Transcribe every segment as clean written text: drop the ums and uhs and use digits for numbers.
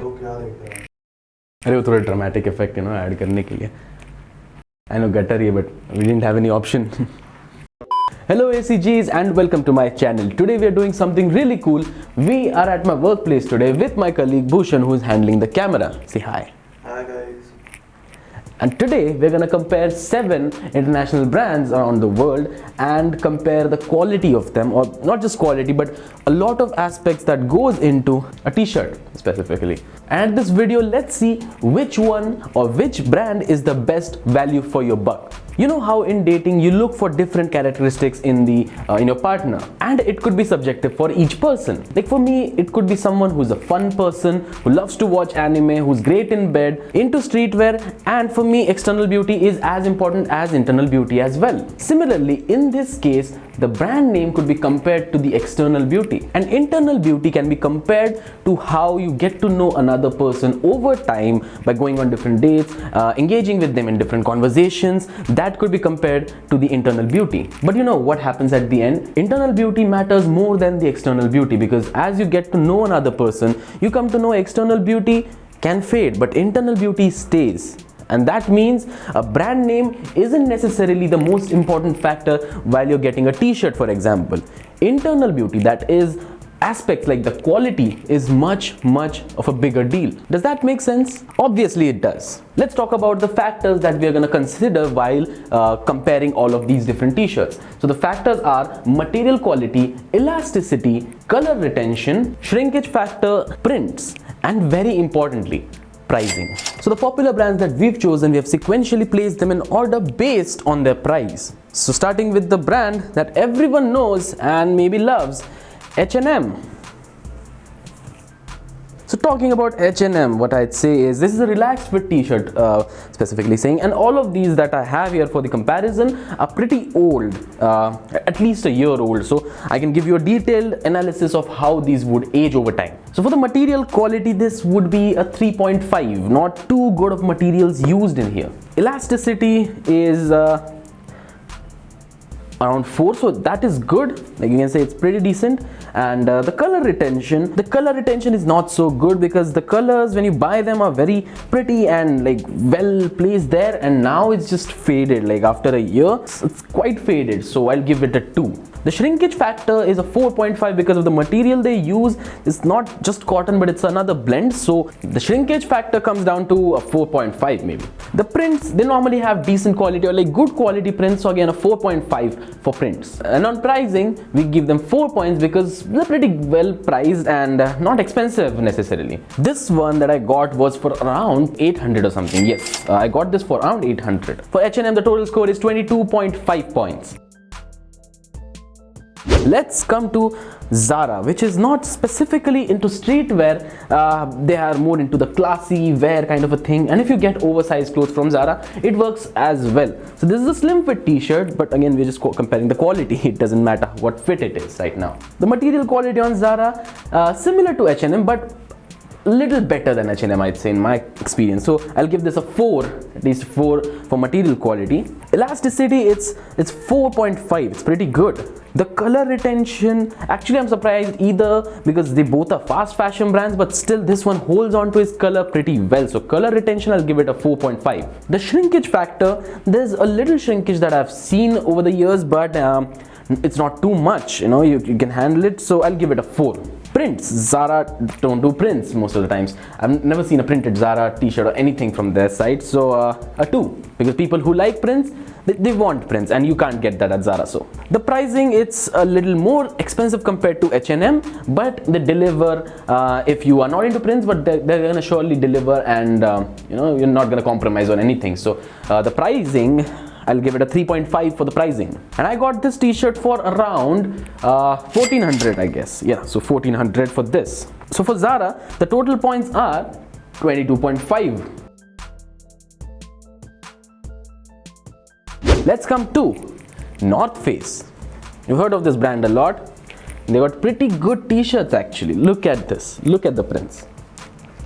लोग क्या देखते हैं? अरे वो थोड़ा ड्रामेटिक इफेक्ट ऐड करने के लिए. I know gutter here, but we didn't have any option. Hello ACGs and welcome to my channel. Today we are doing something really cool. We are at my workplace today with my colleague Bhushan, who is handling the camera. Say hi. Hi guys. And today we're gonna compare 7 international brands around the world and compare the quality of them, or not just quality but a lot of aspects that goes into a t-shirt specifically. And this video, let's see which one or which brand is the best value for your buck. You know how in dating you look for different characteristics in your partner, and it could be subjective for each person. Like for me, it could be someone who's a fun person, who loves to watch anime, who's great in bed, into streetwear, and for me external beauty is as important as internal beauty as well. Similarly, in this case, the brand name could be compared to the external beauty, and internal beauty can be compared to how you get to know another person over time by going on different dates, engaging with them in different conversations. That could be compared to the internal beauty. But you know what happens at the end? Internal beauty matters more than the external beauty, because as you get to know another person, you come to know external beauty can fade, but internal beauty stays. And that means a brand name isn't necessarily the most important factor while you're getting a t-shirt, for example. Internal beauty, that is aspects like the quality, is much of a bigger deal. Does that make sense? Obviously it does. Let's talk about the factors that we are going to consider while comparing all of these different t-shirts. So the factors are material quality, elasticity, color retention, shrinkage factor, prints, and very importantly, pricing. So the popular brands that we've chosen, we have sequentially placed them in order based on their price. So starting with the brand that everyone knows and maybe loves, H&M. So talking about H&M, what I'd say is this is a relaxed fit t-shirt, specifically saying, and all of these that I have here for the comparison are pretty old, at least a year old, so I can give you a detailed analysis of how these would age over time. So for the material quality, this would be a 3.5, not too good of materials used in here. Elasticity is around 4, so that is good. Like you can say it's pretty decent. And the color retention is not so good, because the colors when you buy them are very pretty and like well placed there, and now it's just faded. Like after a year it's quite faded, so I'll give it a 2. The shrinkage factor is a 4.5 because of the material they use. It's not just cotton, but it's another blend, so the shrinkage factor comes down to a 4.5 maybe. The prints, they normally have decent quality or like good quality prints, so again a 4.5 for prints. And on pricing, we give them 4 points because they're pretty well priced and not expensive necessarily. This one that I got was for around 800 or something. Yes, I got this for around 800. For H&M, the total score is 22.5 points. Let's come to Zara, which is not specifically into streetwear. They are more into the classy wear kind of a thing, and if you get oversized clothes from Zara, it works as well. So this is a slim fit t-shirt, but again we're just comparing the quality. It doesn't matter what fit it is right now. The material quality on Zara, similar to H&M, but little better than H&M, I'd say, in my experience. So I'll give this a 4, at least 4 for material quality. Elasticity, it's 4.5. It's pretty good. The color retention, actually I'm surprised either, because they both are fast fashion brands, but still this one holds on to its color pretty well. So color retention, I'll give it a 4.5. The shrinkage factor, there's a little shrinkage that I've seen over the years, but it's not too much, you can handle it, so I'll give it a 4. Prints, Zara don't do prints most of the times. I've never seen a printed Zara t-shirt or anything from their site, so a 2, because people who like prints, they want prints, and you can't get that at Zara. So the pricing, it's a little more expensive compared to H&M, but they deliver. If you are not into prints, but they're gonna surely deliver, and you're not gonna compromise on anything. So the pricing, I'll give it a 3.5 for the pricing. And I got this t-shirt for around 1400, I guess. Yeah, so 1400 for this. So for Zara, the total points are 22.5. Let's come to North Face. You've heard of this brand a lot. They got pretty good t-shirts actually. Look at this. Look at the prints.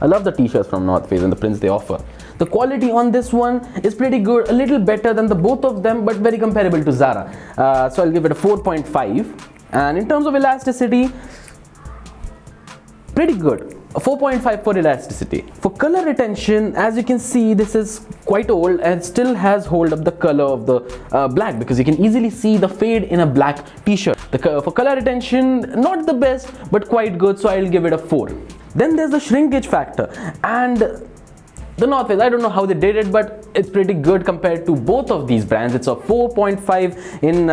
I love the t-shirts from North Face and the prints they offer. The quality on this one is pretty good, a little better than the both of them, but very comparable to Zara. So I'll give it a 4.5. And in terms of elasticity, pretty good. A 4.5 for elasticity. For color retention, as you can see, this is quite old and still has hold up the color of the black, because you can easily see the fade in a black t-shirt. For color retention, not the best, but quite good, so I'll give it a 4. Then there's the shrinkage factor, and the North Face, I don't know how they did it, but it's pretty good compared to both of these brands. It's a 4.5 in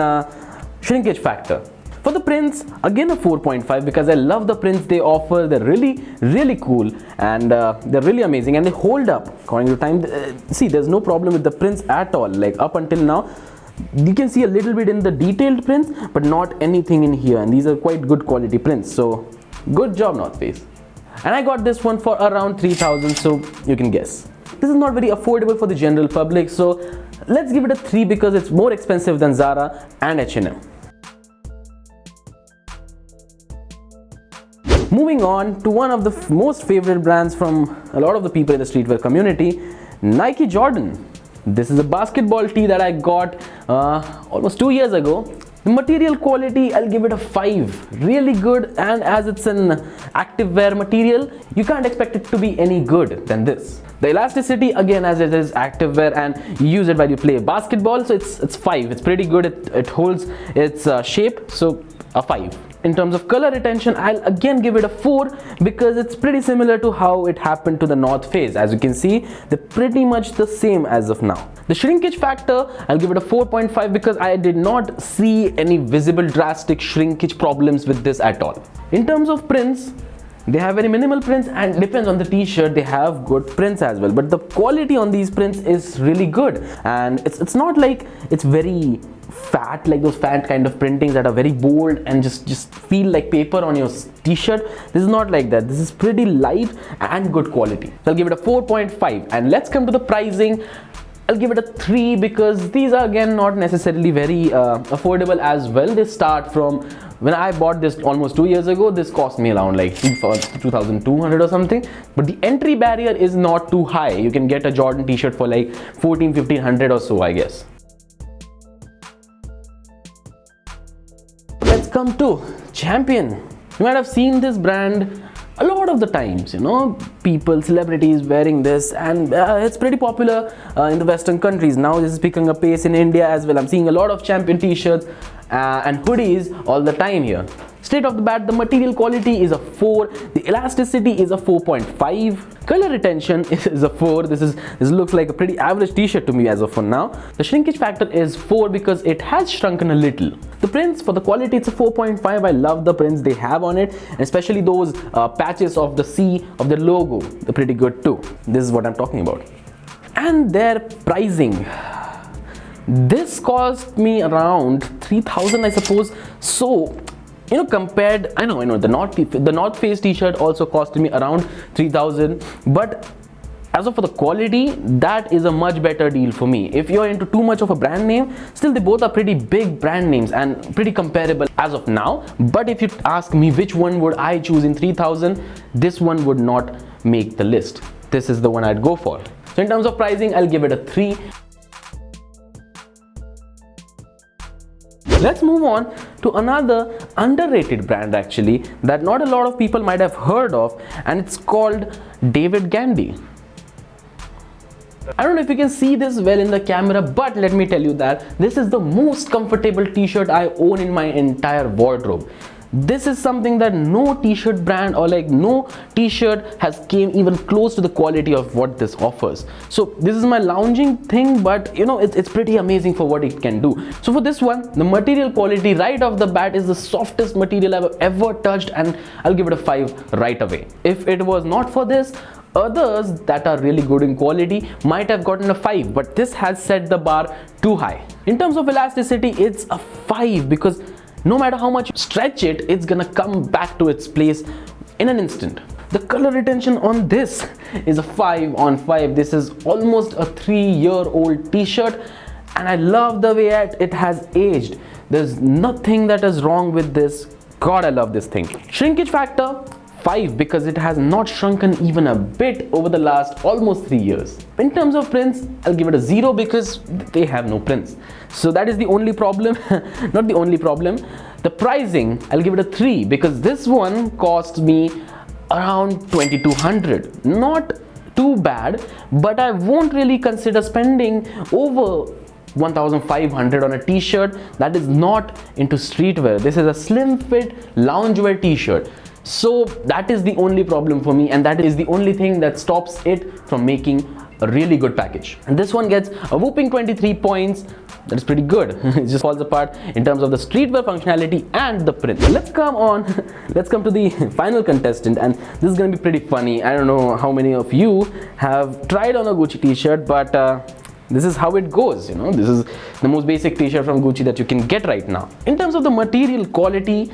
shrinkage factor. For the prints, again a 4.5, because I love the prints they offer. They're really cool, and they're really amazing, and they hold up according to time. See, there's no problem with the prints at all. Like up until now, you can see a little bit in the detailed prints, but not anything in here, and these are quite good quality prints. So good job, North Face. And I got this one for around 3,000, so you can guess. This is not very affordable for the general public, so let's give it a 3 because it's more expensive than Zara and H&M. Moving on to one of the most favorite brands from a lot of the people in the streetwear community, Nike Jordan. This is a basketball tee that I got almost 2 years ago. The material quality, I'll give it a 5. Really good, and as it's an active wear material, you can't expect it to be any good than this. The elasticity, again, as it is active wear and you use it while you play basketball, so it's 5. It's pretty good. It holds its shape, so a 5. In terms of color retention, I'll again give it a 4 because it's pretty similar to how it happened to the North Face. As you can see, they're pretty much the same as of now. The shrinkage factor, I'll give it a 4.5 because I did not see any visible drastic shrinkage problems with this at all. In terms of prints, they have very minimal prints, and depends on the t-shirt, they have good prints as well, but the quality on these prints is really good, and it's not like it's very fat, like those fat kind of printings that are very bold and just feel like paper on your t-shirt. This is not like that. This is pretty light and good quality, so I'll give it a 4.5. And let's come to the pricing. I'll give it a 3 because these are again not necessarily very affordable as well. They start from, when I bought this almost 2 years ago, this cost me around like 2,200 or something, but the entry barrier is not too high. You can get a Jordan t-shirt for like 1,500 or so, I guess. Let's come to Champion. You might have seen this brand a lot of the times, you know, people, celebrities wearing this, and it's pretty popular in the Western countries. Now this is picking up pace in India as well. I'm seeing a lot of Champion t-shirts and hoodies all the time here. Straight off the bat, the material quality is a 4, the elasticity is a 4.5, color retention is a 4. This looks like a pretty average t-shirt to me as of for now. The shrinkage factor is 4 because it has shrunken a little. The prints, for the quality, it's a 4.5. I love the prints they have on it, especially those patches of the C of the logo. They're pretty good too. This is what I'm talking about. And their pricing. This cost me around 3,000, I suppose. So, you know, compared, I know the North Face t-shirt also costed me around 3,000, but as of for the quality, that is a much better deal for me. If you're into too much of a brand name, still they both are pretty big brand names and pretty comparable as of now. But if you ask me which one would I choose in 3,000, this one would not make the list. This is the one I'd go for. So in terms of pricing, I'll give it a 3. Let's move on to another underrated brand actually that not a lot of people might have heard of, and it's called David Gandy. I don't know if you can see this well in the camera, but let me tell you that this is the most comfortable t-shirt I own in my entire wardrobe. This is something that no t-shirt brand or like no t-shirt has came even close to the quality of what this offers. So this is my lounging thing, but you know, it's pretty amazing for what it can do. So for this one, the material quality right off the bat is the softest material I've ever touched, and I'll give it a 5 right away. If it was not for this, others that are really good in quality might have gotten a 5, but this has set the bar too high. In terms of elasticity, it's a 5 because no matter how much you stretch it, it's gonna come back to its place in an instant. The color retention on this is a 5 on 5. This is almost a 3-year-old t-shirt, and I love the way it has aged. There's nothing that is wrong with this. God, I love this thing. Shrinkage factor, 5 because it has not shrunken even a bit over the last almost 3 years. In terms of prints, I'll give it a 0 because they have no prints. So that is the only problem. Not the only problem. The pricing, I'll give it a 3 because this one cost me around 2200. Not too bad, but I won't really consider spending over 1500 on a t-shirt that is not into streetwear. This is a slim fit loungewear t-shirt. So that is the only problem for me, and that is the only thing that stops it from making a really good package. And this one gets a whooping 23 points. That is pretty good. It just falls apart in terms of the streetwear functionality and the print. Let's come to the final contestant, and this is going to be pretty funny. I don't know how many of you have tried on a Gucci t-shirt, but this is how it goes, you know. This is the most basic t-shirt from Gucci that you can get right now. In terms of the material quality,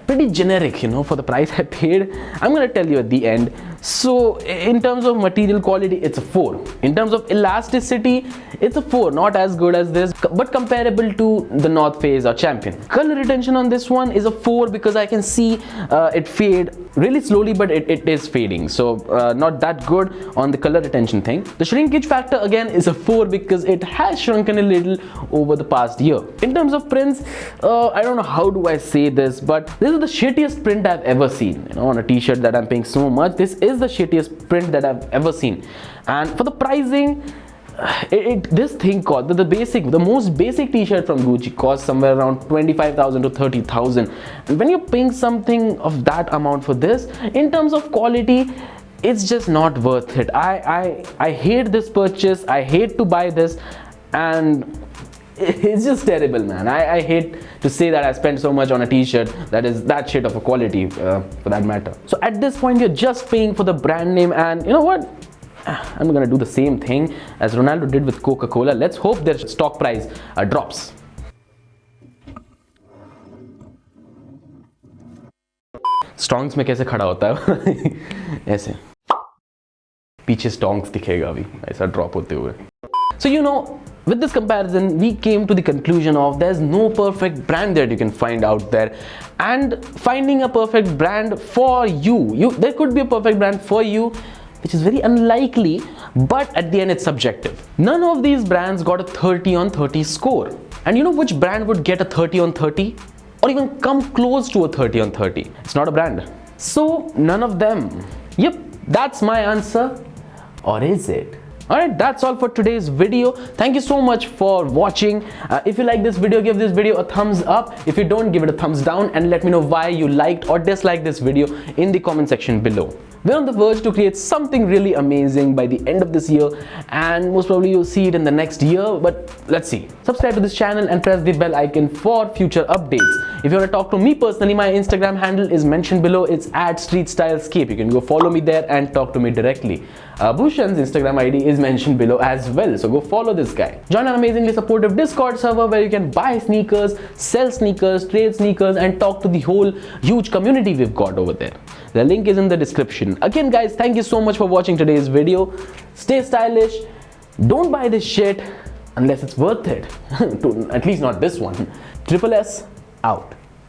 pretty generic, you know, for the price I paid. I'm gonna tell you at the end. So in terms of material quality, it's a 4. In terms of elasticity, it's a 4. Not as good as this, but comparable to the North Face or Champion. Color retention on this one is a 4 because I can see it fade really slowly, but it is fading. So not that good on the color retention thing. The shrinkage factor again is a 4 because it has shrunken a little over the past year. In terms of prints, I don't know how do I say this, but this is the shittiest print I've ever seen, you know, on a t-shirt that I'm paying so much. This is the shittiest print that I've ever seen. And for the pricing, this thing cost the most basic t-shirt from Gucci costs somewhere around 25,000 to 30,000. And when you're paying something of that amount for this, in terms of quality, it's just not worth it. I hate this purchase. I hate to buy this, and it's just terrible, man. I hate to say that I spent so much on a t-shirt that is that shit of a quality, for that matter. So at this point, you're just paying for the brand name, and you know what? I'm gonna do the same thing as Ronaldo did with Coca-Cola. Let's hope their stock price drops. स्टॉन्क्स में कैसे खड़ा होता है ऐसे पीछे स्टॉन्क्स दिखेगा अभी ऐसा ड्रॉप होते हुए. So you know, with this comparison, we came to the conclusion of there's no perfect brand that you can find out there, and finding a perfect brand for you, there could be a perfect brand for you, which is very unlikely, but at the end it's subjective. None of these brands got a 30 on 30 score. And you know which brand would get a 30 on 30? Or even come close to a 30 on 30? It's not a brand. So none of them. Yep, that's my answer. Or is it? Alright, that's all for today's video. Thank you so much for watching. If you like this video, give this video a thumbs up. If you don't, give it a thumbs down, and let me know why you liked or disliked this video in the comment section below. We're on the verge to create something really amazing by the end of this year, and most probably you'll see it in the next year, but let's see. Subscribe to this channel and press the bell icon for future updates. If you want to talk to me personally, my Instagram handle is mentioned below. It's @StreetStyleScape. You can go follow me there and talk to me directly. Bhushan's Instagram ID is mentioned below as well, so go follow this guy. Join our amazingly supportive Discord server where you can buy sneakers, sell sneakers, trade sneakers, and talk to the whole huge community we've got over there. The link is in the description. Again guys, thank you so much for watching today's video. Stay stylish. Don't buy this shit unless it's worth it. At least not this one. Triple S out.